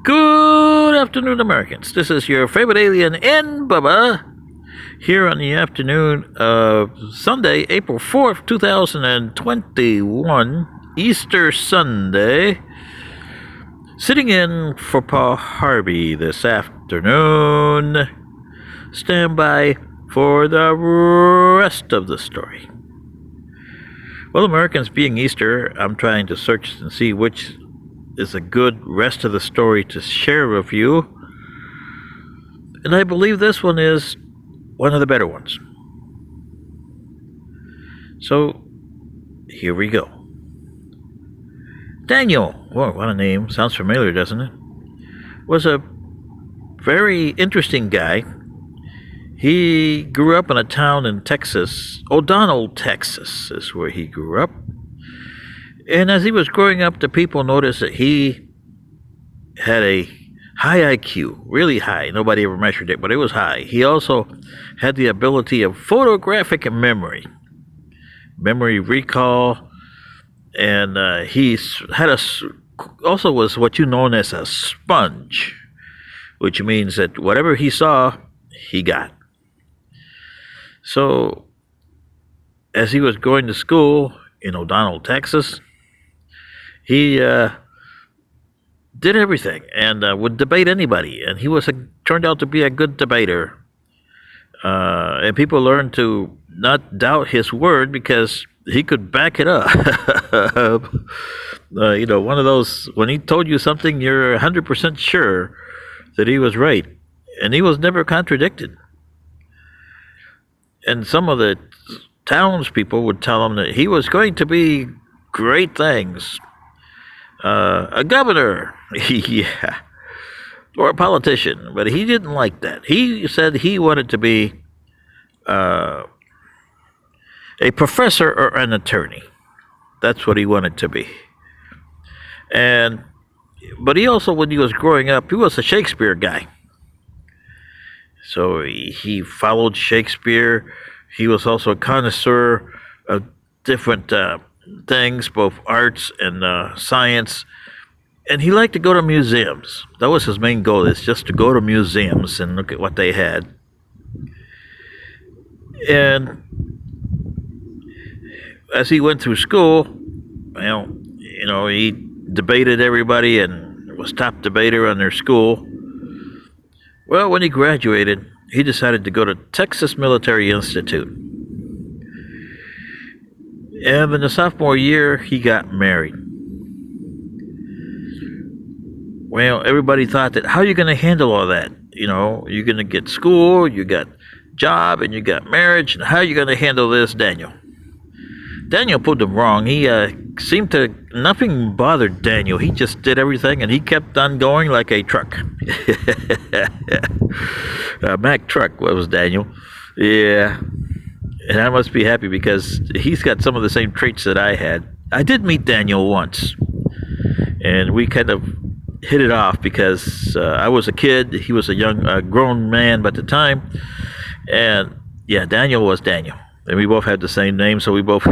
Good afternoon, Americans. This is your favorite alien in Bubba here on the afternoon of Sunday, April 4th, 2021, Easter Sunday. Sitting in for Paul Harvey this afternoon. Stand by for the rest of the story. Well, Americans, being Easter, I'm trying to search and see which is a good rest of the story to share with you. And I believe this one is one of the better ones. So, here we go. Daniel, whoa, what a name. Sounds familiar, doesn't it? Was a very interesting guy. He grew up in a town in Texas. O'Donnell, Texas is where he grew up. And as he was growing up, the people noticed that he had a high IQ, really high. Nobody ever measured it, but it was high. He also had the ability of photographic memory recall, and he had also was what you known as a sponge, which means that whatever he saw, he got. So, as he was going to school in O'Donnell, Texas, he did everything and would debate anybody, and he turned out to be a good debater. And people learned to not doubt his word because he could back it up. One of those, when he told you something, you're 100% sure that he was right, and he was never contradicted. And some of the townspeople would tell him that he was going to be great things. A governor, yeah, or a politician, but he didn't like that. He said he wanted to be a professor or an attorney. That's what he wanted to be. But he also, when he was growing up, he was a Shakespeare guy. So he followed Shakespeare. He was also a connoisseur of different things, both arts and science, and he liked to go to museums. That was his main goal, is just to go to museums and look at what they had. And as he went through school, he debated everybody and was top debater on their school. Well, when he graduated, he decided to go to Texas Military Institute. And in the sophomore year, he got married. Well, everybody thought that, how are you going to handle all that? You're going to get school, you got job, and you got marriage, and how are you going to handle this, Daniel? Daniel proved him wrong. He seemed to, nothing bothered Daniel. He just did everything, and he kept on going like a truck. Mack truck was Daniel. Yeah. And I must be happy because he's got some of the same traits that I had. I did meet Daniel once, and we kind of hit it off because I was a kid. He was a grown man at the time. And yeah, Daniel was Daniel. And we both had the same name, so we both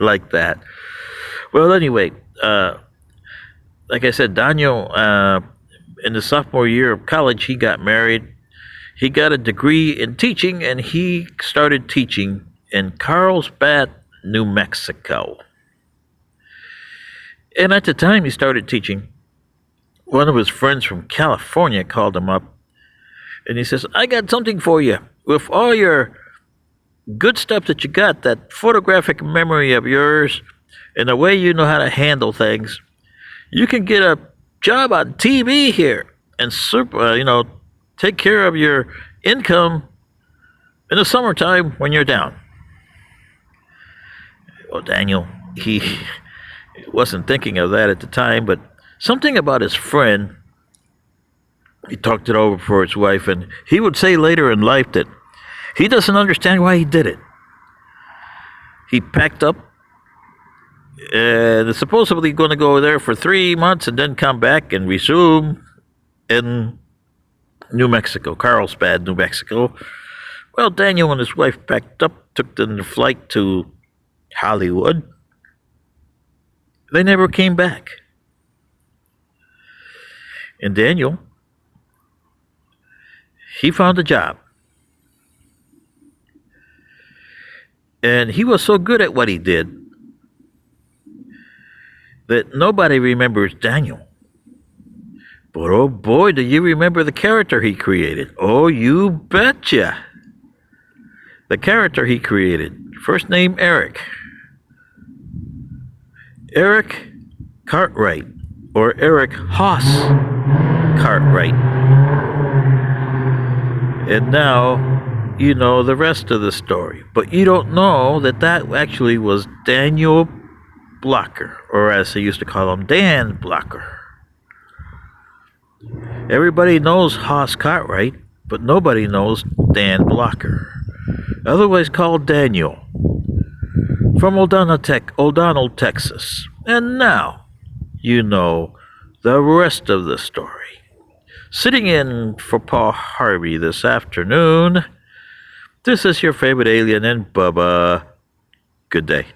like that. Well, anyway, like I said, Daniel, in the sophomore year of college, he got married. He got a degree in teaching, and he started teaching in Carlsbad, New Mexico. And at the time he started teaching, one of his friends from California called him up, and he says, I got something for you. With all your good stuff that you got, that photographic memory of yours, and the way you know how to handle things, you can get a job on TV here and take care of your income in the summertime when you're down. Well, Daniel, he wasn't thinking of that at the time, but something about his friend, he talked it over for his wife, and he would say later in life that he doesn't understand why he did it. He packed up and is supposedly going to go there for 3 months and then come back and resume in New Mexico, Carlsbad, New Mexico. Well, Daniel and his wife packed up, took the flight to Hollywood. They never came back. And Daniel, he found a job. And he was so good at what he did that nobody remembers Daniel. But oh boy, do you remember the character he created? Oh, you betcha. The character he created. First name Eric. Eric Cartwright. Or Eric Haas Cartwright. And now you know the rest of the story. But you don't know that that actually was Daniel Blocker. Or as they used to call him, Dan Blocker. Everybody knows Haas Cartwright, but nobody knows Dan Blocker, otherwise called Daniel, from O'Donnell, Texas. And now you know the rest of the story. Sitting in for Paul Harvey this afternoon, this is your favorite alien and Bubba. Good day.